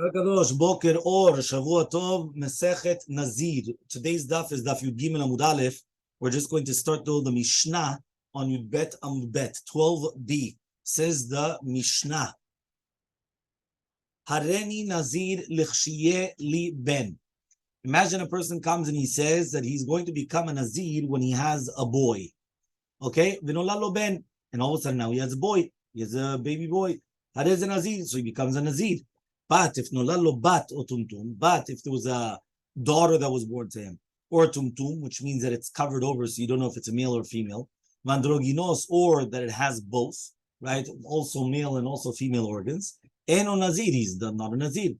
Kadosh, Boker Or, Shavua Tov, Masechet Nazir. Today's daf is Daf Yud Gimel Amud Aleph. We're just going to start though the Mishnah on Yud Bet Amud Bet 12b. Says the Mishnah, Hareni Nazir Lichshiye Li Ben. Imagine a person comes and he says that he's going to become a Nazir when he has a boy. Okay? Vinolalo Ben. And all of a sudden now he has a boy. He has a baby boy. Harez a Nazir. So he becomes a Nazir. But if nolalo bat or tumtum, but if there was a daughter that was born to him, or tumtum, which means that it's covered over, so you don't know if it's a male or female, mandroginos, or that it has both, right? Also male and also female organs. Eno nazir, he's not a nazir.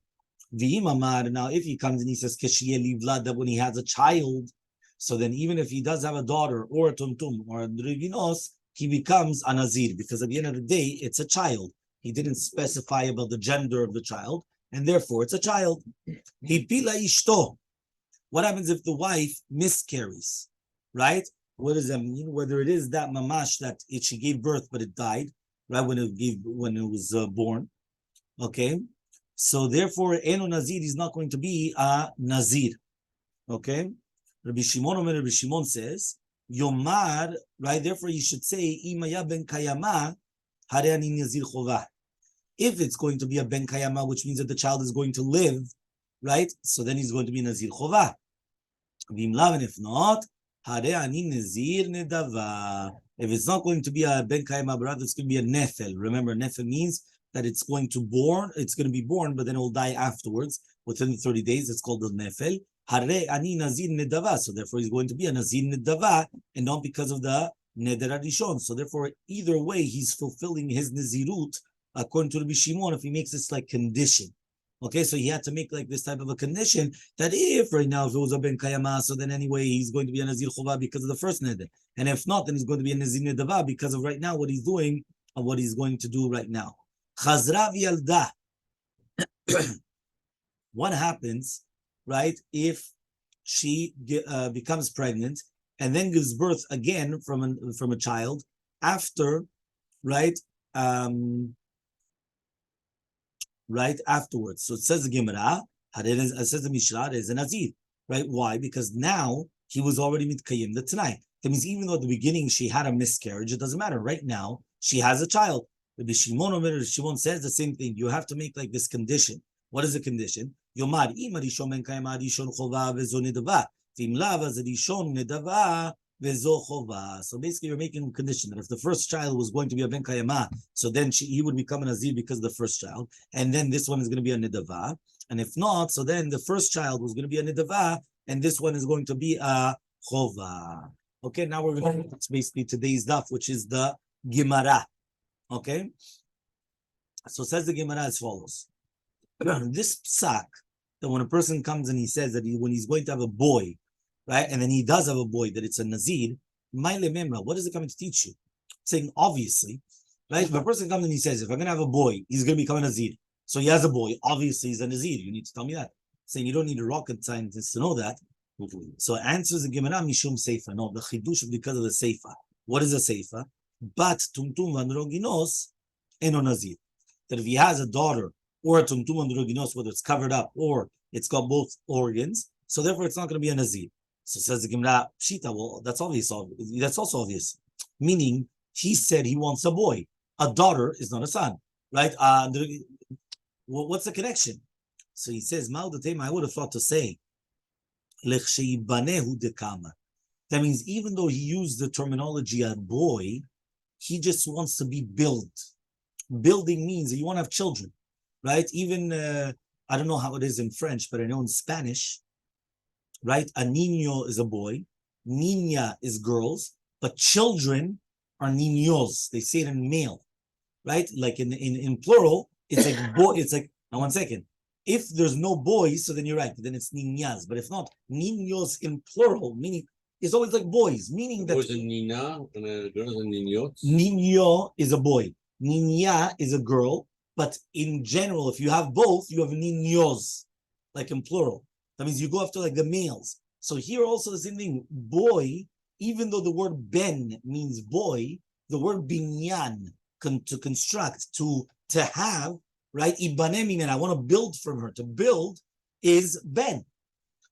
V'imamar, now if he comes and he says keshiye livlad, that when he has a child, so then even if he does have a daughter or a tumtum or a androginos, he becomes a nazir, because at the end of the day, it's a child. He didn't specify about the gender of the child, and therefore it's a child. Hipila ishto. What happens if the wife miscarries? Right? What does that mean? Whether it is that mamash that she gave birth but it died, right? When it was born. Okay. So therefore, Eno Nazir is not going to be a Nazir. Okay. Rabbi Shimon says, Yomar, right? Therefore, you should say, Imaya ben Kayama. If it's going to be a ben kayama, which means that the child is going to live, right? So then he's going to be nazir chova. If not, if it's not going to be a ben kayama, but rather it's going to be a nefel. Remember, nefel means that it's going to be born, but then it will die afterwards within 30 days. It's called the nefel. So therefore, he's going to be a nazir nedava, and not because of the neder rishon. So therefore, either way, he's fulfilling his nazirut according to Rabbi Shimon. If he makes this like condition, okay, so he had to make like this type of a condition that if right now if it was a ben kayama, so then anyway he's going to be a nazir chova because of the first neder, and if not, then he's going to be a nazir nedava because of right now what he's doing and what he's going to do right now. Chazra v'yalda. What happens, right, if she becomes pregnant and then gives birth again from a child after, right, right afterwards? So it says the Gemara, it says the Mishnah, is a Nazir, right? Why? Because now he was already mitkayim the Tanai. That means even though at the beginning she had a miscarriage, it doesn't matter. Right now she has a child. Rabbi Shimon says the same thing. You have to make like this condition. What is the condition? Yomar ima rishon ben kayama rishon chova vezo nedava. So basically, you're making a condition that if the first child was going to be a ben kayama, so then he would become a nazir because of the first child, and then this one is going to be a nedava. And if not, so then the first child was going to be a nedava, and this one is going to be a chova. Okay, now we're going to, it's basically today's daf, which is the Gemara. Okay, so says the Gemara as follows. This psak, that when a person comes and he says that when he's going to have a boy, right, and then he does have a boy, that it's a nazir, what is it coming to teach you? Saying obviously, right, if a person comes and he says, if I'm going to have a boy, he's going to become a nazir. So he has a boy, obviously he's a nazir. You need to tell me that. Saying you don't need a rocket scientist to know that. So answers the Gemara, mishum seifa. No, the chidush is because of the seifa. What is the seifa? But tumtum vandroginos eno nazir. That if he has a daughter or a tumtum androginos, whether it's covered up or it's got both organs, so therefore it's not going to be a nazir. So says the Gemara, Pshita, well, that's obvious. That's also obvious. Meaning, he said he wants a boy. A daughter is not a son, right? What's the connection? So he says, I would have thought to say, that means even though he used the terminology a boy, he just wants to be built. Building means that you want to have children. Right? Even, I don't know how it is in French, but I know in Spanish, right? A niño is a boy, niña is girls, but children are niños. They say it in male, right? Like in plural, it's like boy. It's like, now 1 second. If there's no boys, so then you're right. Then it's niñas. But if not, niños in plural, meaning it's always like boys, meaning that. Boys and niña, and girls and niños. Niño is a boy, niña is a girl. But in general, if you have both, you have niños, like in plural. That means you go after like the males. So here also the same thing. Boy, even though the word ben means boy, the word binyan, to construct, to have, right? Ibane minen, I want to build from her. To build is ben,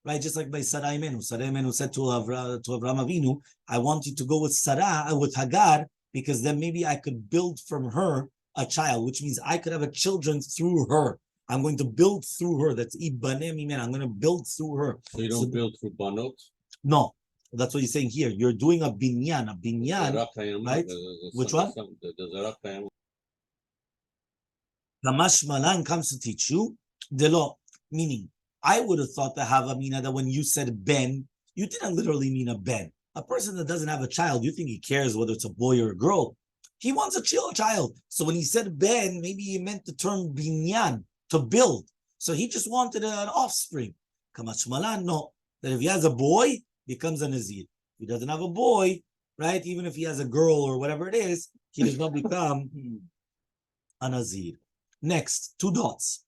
right? Just like by Sarah Imenu. Sarah Imenu said to Avraham Avinu, I want you to go with Sarah, with Hagar, because then maybe I could build from her a child, which means I could have a children through her. I'm going to build through her. That's Ibane minen. I'm going to build through her. So you don't build through banot? No, that's what he's saying here. You're doing a binyan, right? Which one? Kamash Malan comes to teach you the law, meaning I would have thought the Havamina that when you said ben, you didn't literally mean a ben. A person that doesn't have a child, you think he cares whether it's a boy or a girl. He wants a child. So when he said ben, maybe he meant the term binyan, to build. So he just wanted an offspring. Kamash Malan, no. That if he has a boy, becomes a Nazir. If he doesn't have a boy, right, even if he has a girl or whatever it is, he does not become a Nazir. Next, 2 dots.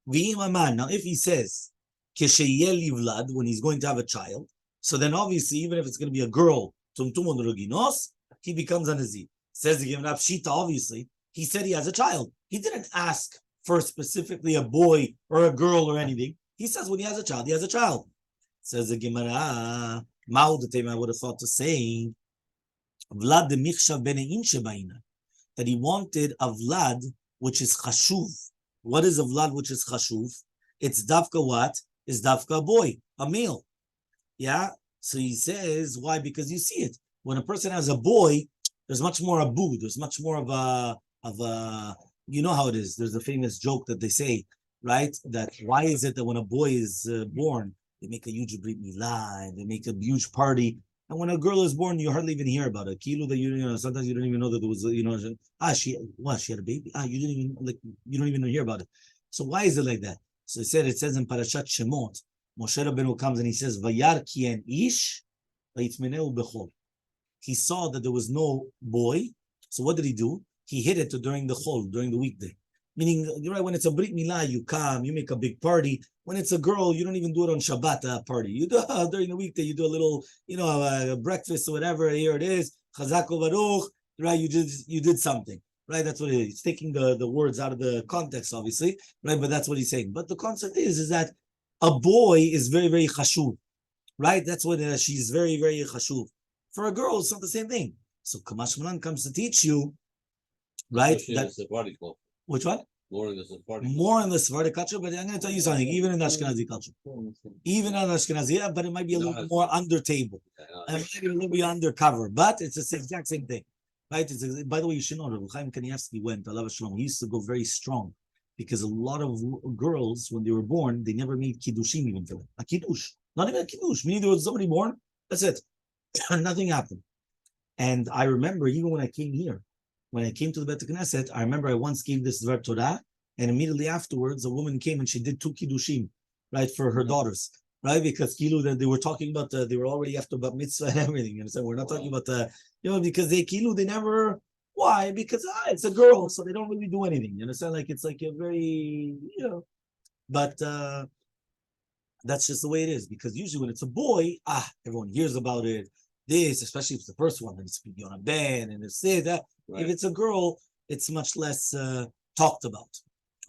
Now, if he says, when he's going to have a child, so then obviously, even if it's going to be a girl, he becomes a Nazir. Says the Gemara Pshita, obviously, he said he has a child. He didn't ask for specifically a boy or a girl or anything. He says when he has a child, he has a child. Says the Gemara, I would have thought to say, Vlad de Michshav Benein Shebaina, that he wanted a Vlad which is chashuv. What is a Vlad which is chashuv? It's dafka what? It's dafka a boy, a male. Yeah? So he says, why? Because you see it. When a person has a boy, there's much more abu. There's much more of a, you know how it is. There's a famous joke that they say, right? That why is it that when a boy is born, they make a huge brit milah, they make a huge party, and when a girl is born, you hardly even hear about it. Kilo that you know, sometimes you don't even know that there was, she had a baby. You didn't even you don't even hear about it. So why is it like that? So it says in Parashat Shemot, Moshe Rabbeinu comes and he says, Vayar kien ish, vayitmeneu bechol. He saw that there was no boy, so what did he do? He hid it during the chol, during the weekday. Meaning, you're right, when it's a brit milah, you come, you make a big party. When it's a girl, you don't even do it on Shabbat party. You do during the weekday, you do a little, breakfast or whatever. Here it is, chazak u'baruch, right? You did something, right? That's what it is. It's taking the words out of the context, obviously, right? But that's what he's saying. But the concept is that a boy is very, very chashuv, right? That's what she's very, very chashuv. For a girl, it's not the same thing. So Kamash Malan comes to teach you, right? Which one? More in the Sephardic. More in the Sephardic culture, but I'm going to tell you something. Even in the Ashkenazi culture, even in Ashkenazi, but it might be a little more under table, and it might be a little bit undercover. But it's the exact same thing, right? By the way, you should know, Rabbi Chaim Kanievsky went. Allah Shalom. He used to go very strong because a lot of girls, when they were born, they never made kiddushim even for them. A kiddush, not even a kiddush. Meaning there was somebody born. That's it. Nothing happened. And I remember even when I came here. When I came to the Bet Knesset, I remember I once gave this Dvar Torah, and immediately afterwards, a woman came and she did 2 kiddushim, right, for her daughters, right? Because they were talking about, they were already after bat mitzvah and everything. You understand? We're not talking about because they never. Why? Because it's a girl, so they don't really do anything. You understand? Like it's like a very, but that's just the way it is. Because usually when it's a boy, everyone hears about it. This, especially if it's the first one, and it's on a band, and it's that. Right. If it's a girl, it's much less talked about.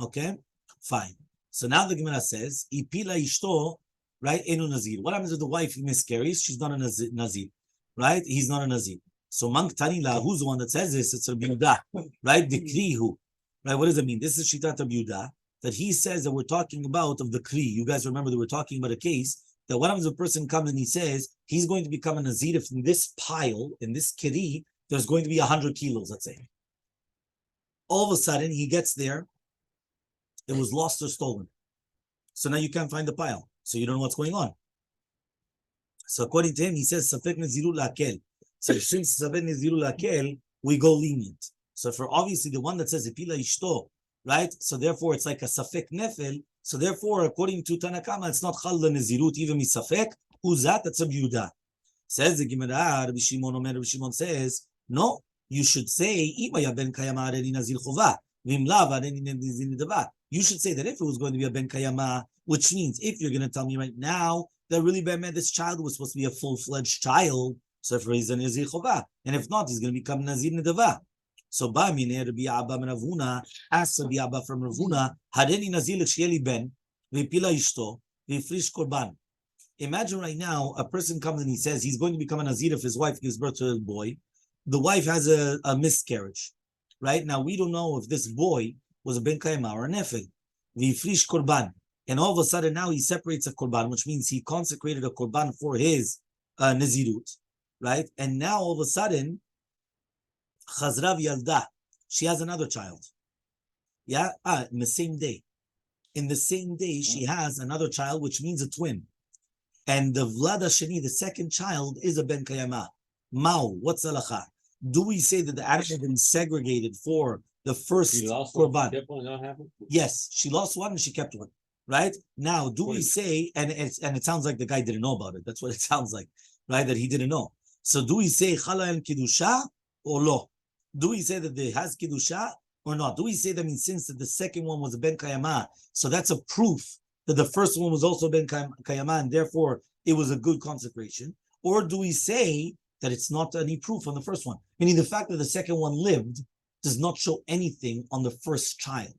Okay, fine. So now the Gemara says, "Ipila ishto," right? Enu nazir. What happens if the wife miscarries? She's not a nazir, right? He's not a nazir. So Mank Tanila, who's the one that says this? It's Rabbi Yehuda, right? Dikrihu, right? What does it mean? This is Shitat Rabbi Yehuda, that he says that we're talking about of the kri. You guys remember that we're talking about a case that what happens if a person comes and he says he's going to become a nazir if in this pile, in this kri, there's going to be 100 kilos, let's say. All of a sudden, he gets there, it was lost or stolen. So now you can't find the pile. So you don't know what's going on. So according to him, he says, Safek Naziru Lakel. So since Safek Naziru Lakel, we go lenient. So for obviously the one that says Ipila Ishto, right? So therefore it's like a Safek Nefel. So therefore, according to Tanakama, it's not Chal Nazirut, even Misafek. Who's that? That's a Yehuda. Says the Gemara, Rabbi Shimon says, no, you should say, you should say that if it was going to be a ben kayama, which means if you're going to tell me right now that really this child was supposed to be a full-fledged child, so if he's a nazir chova, and if not, he's going to become nazir nedava. So ba mine Rabbi Abba ben Ravuna, asked Rabbi Abba from Ravuna, Hadeni Nazir l'sheli ben, v'pila ishto, v'frish korban. Imagine right now, a person comes and he says he's going to become a Nazir if his wife gives birth to a boy. The wife has a miscarriage, right? Now, we don't know if this boy was a ben kayma or a nefel. V'frish korban. And all of a sudden now he separates a korban, which means he consecrated a korban for his Nazirut, right? And now all of a sudden, Chazrav Yalda, she has another child. Yeah, in the same day. In the same day, she has another child, which means a twin. And the Vlad Shani, the second child, is a Ben Kayama. Mao, what's halacha? Do we say that the animal that is segregated for the first korban? Yes, she lost one and she kept one. Right? Now, do we say, and it sounds like the guy didn't know about it. That's what it sounds like, right? That he didn't know. So do we say Chala and Kiddusha or lo? Do we say that there has Kiddusha or not? Do we say that since that the second one was a Ben Kayama, so that's a proof that the first one was also Ben Kayama, and therefore it was a good consecration? Or do we say that it's not any proof on the first one? Meaning the fact that the second one lived does not show anything on the first child.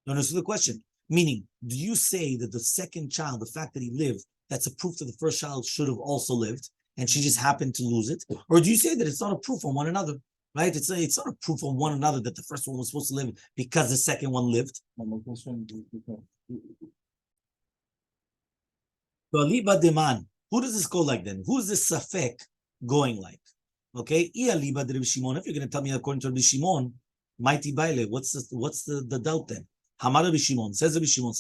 You understand the question? Meaning, do you say that the second child, the fact that he lived, that's a proof that the first child should have also lived, and she just happened to lose it? Or do you say that it's not a proof on one another? Right? It's not a proof on one another that the first one was supposed to live because the second one lived. Who does this go like then? Who's this safek going like? Okay, if you're going to tell me according to Rabbi Shimon, mighty baile, what's the doubt then? Hamar Rabbi Shimon, says Rabbi Shimon,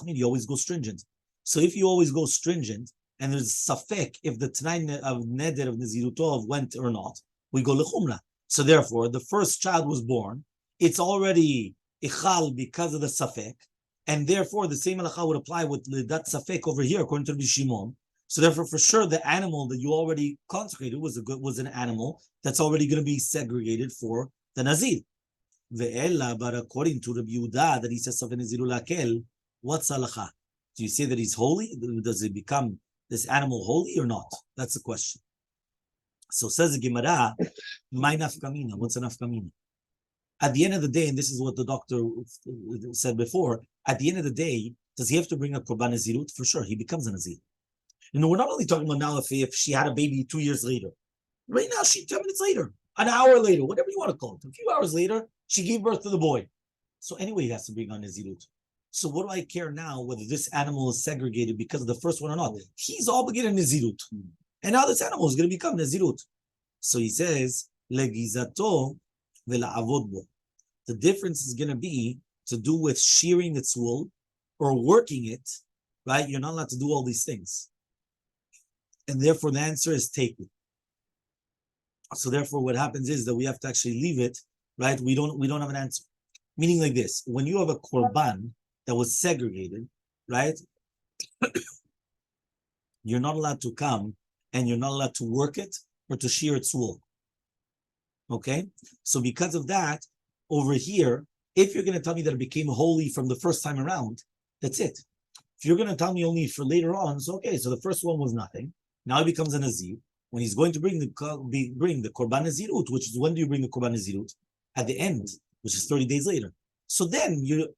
you always go stringent. So if you always go stringent, and there's safek if the Tanai of Neder of Nazirutov went or not, we go lechumra. So therefore, the first child was born, it's already Hechal because of the safek, and therefore the same halacha would apply with that safek over here, according to Rabbi Shimon. So therefore, for sure, the animal that you already consecrated was an animal that's already going to be segregated for the Nazir. Ve'ela, but according to Rabbi Yehuda, that he says something Naziru lakel, what's halacha? Do you say that he's holy? Does it become this animal holy or not? That's the question. So says the Gemara, my nafkamina. What's a nafkamina? At the end of the day, and this is what the doctor said before, at the end of the day, does he have to bring a korban nazirut? For sure, he becomes a nazir. You know, we're not only talking about now if she had a baby 2 years later. Right now, 10 minutes later, an hour later, whatever you want to call it, a few hours later, she gave birth to the boy. So anyway, he has to bring on nazirut. So what do I care now whether this animal is segregated because of the first one or not? He's obligated nazirut. And now this animal is going to become nazirut. So he says, legizato vela'avod bo. The difference is going to be to do with shearing its wool or working it, right? You're not allowed to do all these things. And therefore the answer is take it. So therefore what happens is that we have to actually leave it, right? We don't have an answer. Meaning like this, when you have a korban that was segregated, right? You're not allowed to come and you're not allowed to work it or to shear its wool. Okay? So because of that, over here, if you're going to tell me that it became holy from the first time around, that's it. If you're going to tell me only for later on, so okay, so the first one was nothing. Now it becomes a nazir. When he's going to bring the korban nazirut, which is when do you bring the korban nazirut? At the end, which is 30 days later. So then you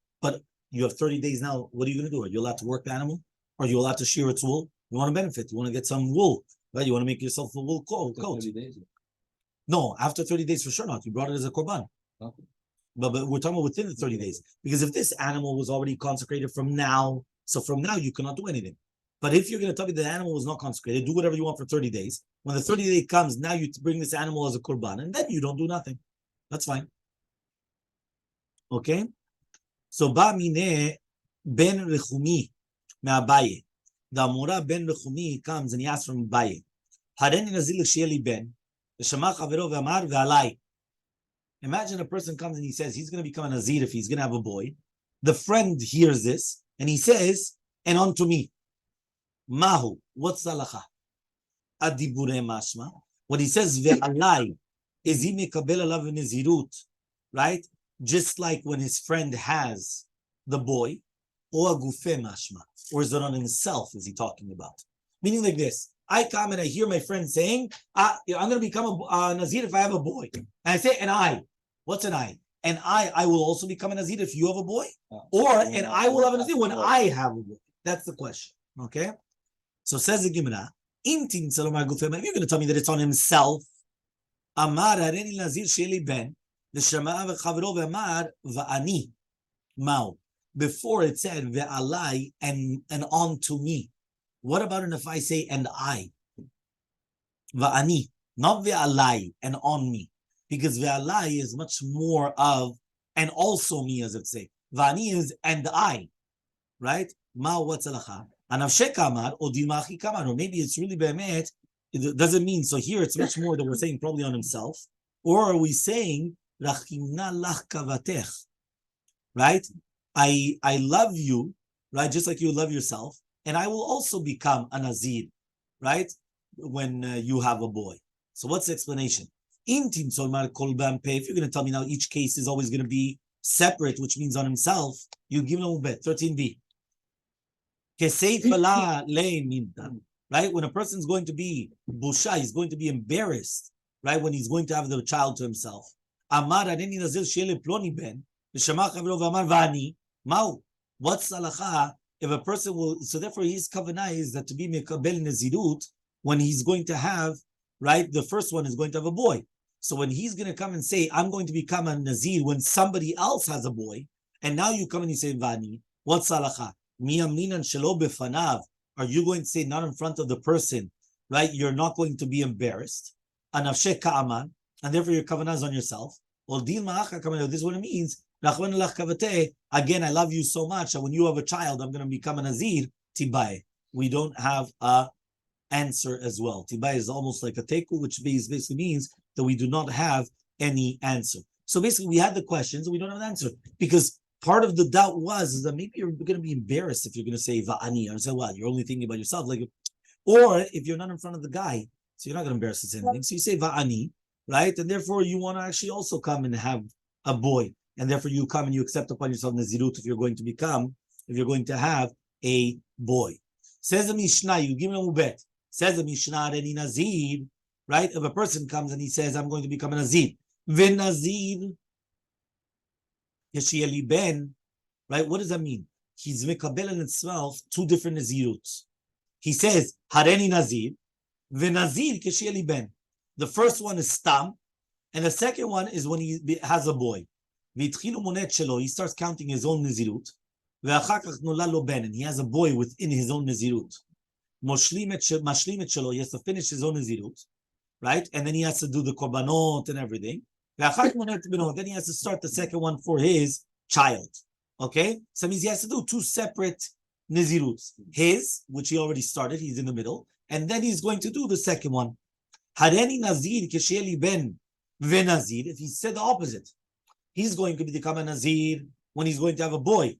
have 30 days now. What are you going to do? Are you allowed to work the animal? Are you allowed to shear its wool? You want to benefit. You want to get some wool, right? You want to make yourself a wool coat. No, after 30 days for sure not. You brought it as a korban. Okay. But we're talking about within the 30 days. Because if this animal was already consecrated from now, so from now you cannot do anything. But if you're going to tell me the animal was not consecrated, do whatever you want for 30 days. When the 30 day comes, now you bring this animal as a korban, and then you don't do nothing. That's fine. Okay? So, ba mine ben rechumi me'abaye. The Amora ben rechumi comes and he asks from Abaye. Hareni nazir l'shieli ben. V'shama chavero v'amar v'alai. Imagine a person comes and he says he's going to become a nazir if he's going to have a boy. The friend hears this and he says, and unto me. Mahu, what's the halacha? Adibure mashma. What he says, ve'alai, is he mekabel alav nezirut, right? Just like when his friend has the boy, or agufe mashma, or is it on himself? Is he talking about? Meaning like this: I come and I hear my friend saying, I'm going to become a Nazir if I have a boy. And I say, and I. What's an I? And I will also become a Nazir if you have a boy? Or, and I will have a Nazir when I have a boy. That's the question. Okay? So says the Gemara, if you're going to tell me that it's on himself, Amar Hareni Nazir Sheli Ben, the Shema v'chavro v'amar v'ani. Mao. Before it said ve'alai and on to me. What about if I say and I? Va'ani, not ve'alai and on me. Because ve'alai is much more of and also me, as it say. Va'ani is and I. Right? Mao what's alacha? Anavshe kamar or dimachi kamar. Or maybe it's really be'emet. It doesn't mean, so here it's much more that we're saying probably on himself. Or are we saying rachimna lach kavatech? Right? I love you, right? Just like you love yourself. And I will also become a Nazir, right? When you have a boy. So what's the explanation? If you're going to tell me now each case is always going to be separate, which means on himself, you give him a bet. 13b. Right? When a person's going to be busha, he's going to be embarrassed, right? When he's going to have the child to himself. Amar Hareni Nazir Sheli Ploni Ben. What's salacha if a person will? So therefore, his kavanah is that to be mekabel nezirut when he's going to have, right? The first one is going to have a boy. So when he's going to come and say, "I'm going to become a nazir," when somebody else has a boy, and now you come and you say vani, what's salacha? Miyaminan shelo befanav. Are you going to say not in front of the person, right? You're not going to be embarrassed. Anavshe ka'aman, and therefore your kavanah is on yourself. Well, this is what it means. Again, I love you so much that when you have a child, I'm going to become a Nazir. Tibai. We don't have a answer as well. Tibai is almost like a teku, which basically means that we do not have any answer. So basically, we had the questions and we don't have an answer because part of the doubt was that maybe you're going to be embarrassed if you're going to say va'ani and say, well, you're only thinking about yourself, like, or if you're not in front of the guy, so you're not going to embarrass us anything. So you say va'ani, right? And therefore, you want to actually also come and have a boy. And therefore you come and you accept upon yourself Nazirut if you're going to have a boy. Says the Mishnah, you give him a bet. Says the Mishnah, any Nazir, right? If a person comes and he says, I'm going to become a Nazir. Ven Nazir, Yeshiyali Ben, right? What does that mean? He's Mekabel in itself two different Naziruts. He says, Hareni Nazir, Ven Nazir, Yeshiyali Ben. The first one is Stam, and the second one is when he has a boy. He starts counting his own Nazirut. And he has a boy within his own Nazirut. He has to finish his own Nazirut, right? And then he has to do the Korbanot and everything. Then he has to start the second one for his child. Okay? So that means he has to do two separate Naziruts. His, which he already started, he's in the middle. And then he's going to do the second one. Hareni Nazir Kesheli Ben Venazir. If he said the opposite, he's going to become a Nazir when he's going to have a boy.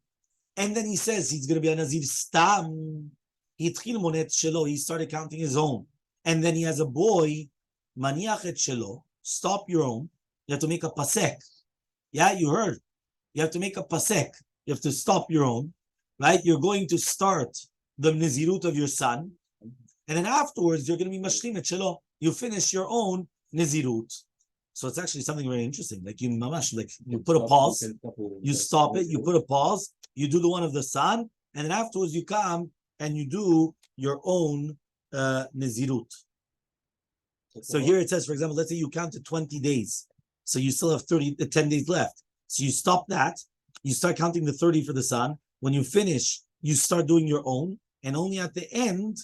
And then he says he's going to be a Nazir Stam. He started counting his own. And then he has a boy, Maniachet Shelo. Stop your own. You have to make a pasek. Yeah, you heard. You have to make a pasek. You have to stop your own. Right? You're going to start the Nazirut of your son. And then afterwards, you're going to be Mashlimet Shelo. You finish your own Nazirut. So it's actually something very interesting. Like you put a pause, you stop it, you put a pause, you do the one of the son, and then afterwards you come and you do your own Nazirut. So here it says, for example, let's say you counted 20 days. So you still have 10 days left. So you stop that, you start counting the 30 for the son. When you finish, you start doing your own, and only at the end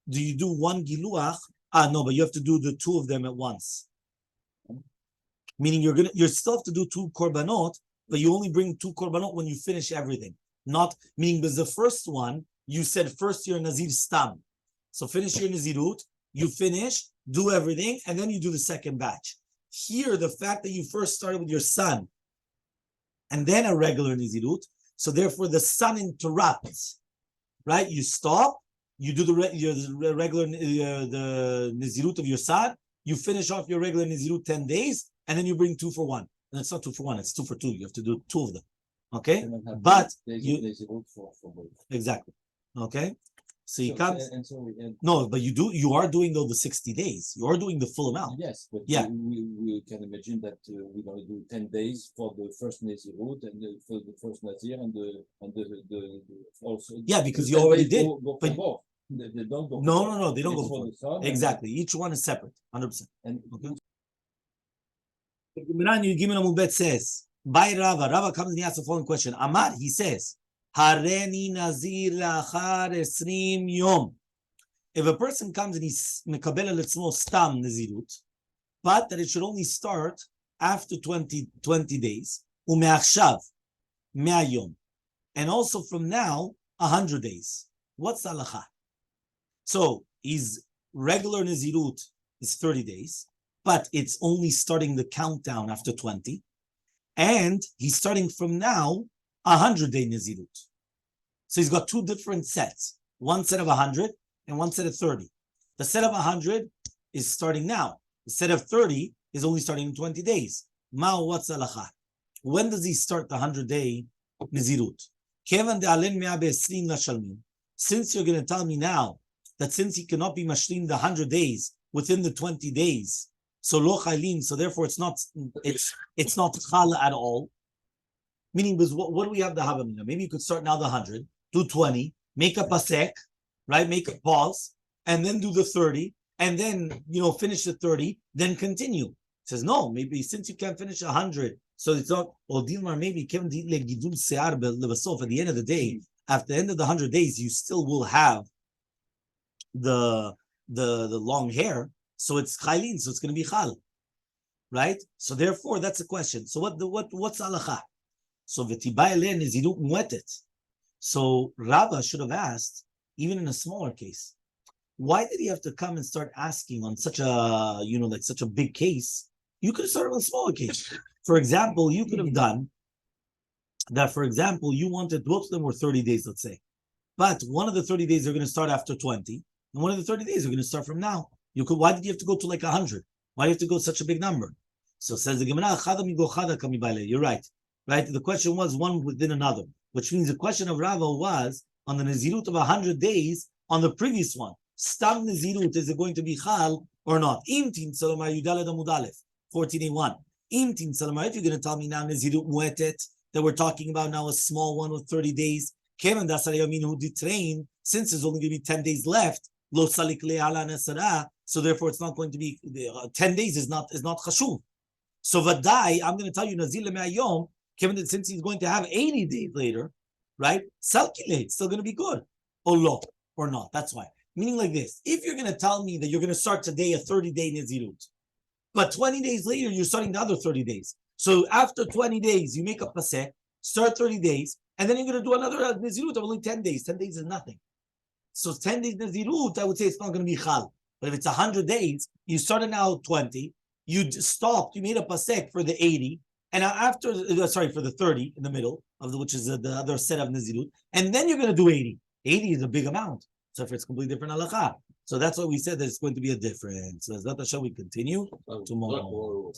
do you do one giluach. No, but you have to do the two of them at once. Meaning you still have to do two korbanot, but you only bring two korbanot when you finish everything. Not meaning because the first one, you said first you're Nazir Stam. So finish your Nazirut, you finish, do everything, and then you do the second batch. Here, the fact that you first started with your son, and then a regular Nazirut, so therefore the son interrupts, right? You stop, you do the regular the Nazirut of your son, you finish off your regular Nazirut 10 days, and then you bring 2 for 1. And it's not 2 for 1, it's 2 for 2. You have to do 2 of them. Okay? But you, exactly. Okay? So he comes. And No, but you are doing though the 60 days. You are doing the full amount. yes, but Yeah. we can imagine that we're going to do 10 days for the first Nazirut and for the first Nazir and the also. Yeah, because the you 10 already days did. Go But for both. They don't go. no, they don't It's go for for the it. son Exactly. Each one is separate, 100%. And Okay. The Gemara in Yud Amud Bet says, by Rava. Rava comes and he asks the following question. Amar, he says, Hareni Nazir lachar esrim yom. If a person comes and he's mekabel letzmo stam nazirut, but that it should only start after 20 days, umeachshav, 100 yom, and also from now 100 days. What's the halacha? So his regular nazirut is 30 days, but it's only starting the countdown after 20, and he's starting from now 100-day nazirut. So he's got two different sets: one set of 100 and one set of 30. The set of 100 is starting now. The set of 30 is only starting in 20 days. Ma what's halacha? When does he start the 100-day nazirut? Since you're going to tell me now that since he cannot be mashlim the 100 days within the 20 days, so lo chaylin, so therefore it's not chal at all. Meaning, because what do we have the havamina? Maybe you could start now the 100, do 20, make a pasek, right? Make a pause, and then do the 30, and then finish the 30, then continue. It says no, maybe since you can't finish 100, so it's not. Or Dilmar maybe at the end of the day, after the end of the 100 days, you still will have the long hair, so it's chaylin, so it's going to be chal, right? So therefore, that's the question. So what's halacha? So v'tibayelen is yidut muetet. So Rava should have asked, even in a smaller case, why did he have to come and start asking on such a such a big case? You could have started on a smaller case. For example, you could have done that. For example, you wanted both of them were 30 days, let's say, but one of the 30 days are going to start after 20, and one of the 30 days are going to start from now. You could. Why did you have to go to like 100? Why do you have to go such a big number? So says the Gemara, you're right. Right? The question was one within another, which means the question of Rava was on the Nazirut of 100 days on the previous one. Stam Nazirut, is it going to be Chal or not? Imtin Salamar Yudalad Amud Aleph, 14a1. Imtin Salamar, if you're going to tell me now Nazirut Muetet, that we're talking about now a small one with 30 days, Kevan Dasarayamin who detrain, since there's only going to be 10 days left, Lo Salik Le'ala Nasara, so therefore it's not going to be 10 days is not Chashuv. So Vadai, I'm going to tell you Nazir Le'mayom, given that since he's going to have 80 days later, right? Salkile, it's still going to be good. Or lo, or not. That's why. Meaning like this. If you're going to tell me that you're going to start today a 30-day Nazirut, but 20 days later, you're starting the other 30 days. So after 20 days, you make a pasek, start 30 days, and then you're going to do another Nazirut of only 10 days. 10 days is nothing. So 10 days Nazirut, I would say it's not going to be Chal. But if it's 100 days, you started now 20, you stopped, you made a pasek for the 80, and after, for the 30 in the middle of which is the other set of Nazirut, and then you're going to do 80. 80 is a big amount. So if it's completely different halakha. So that's why we said that it's going to be a difference. So as that shall we continue tomorrow.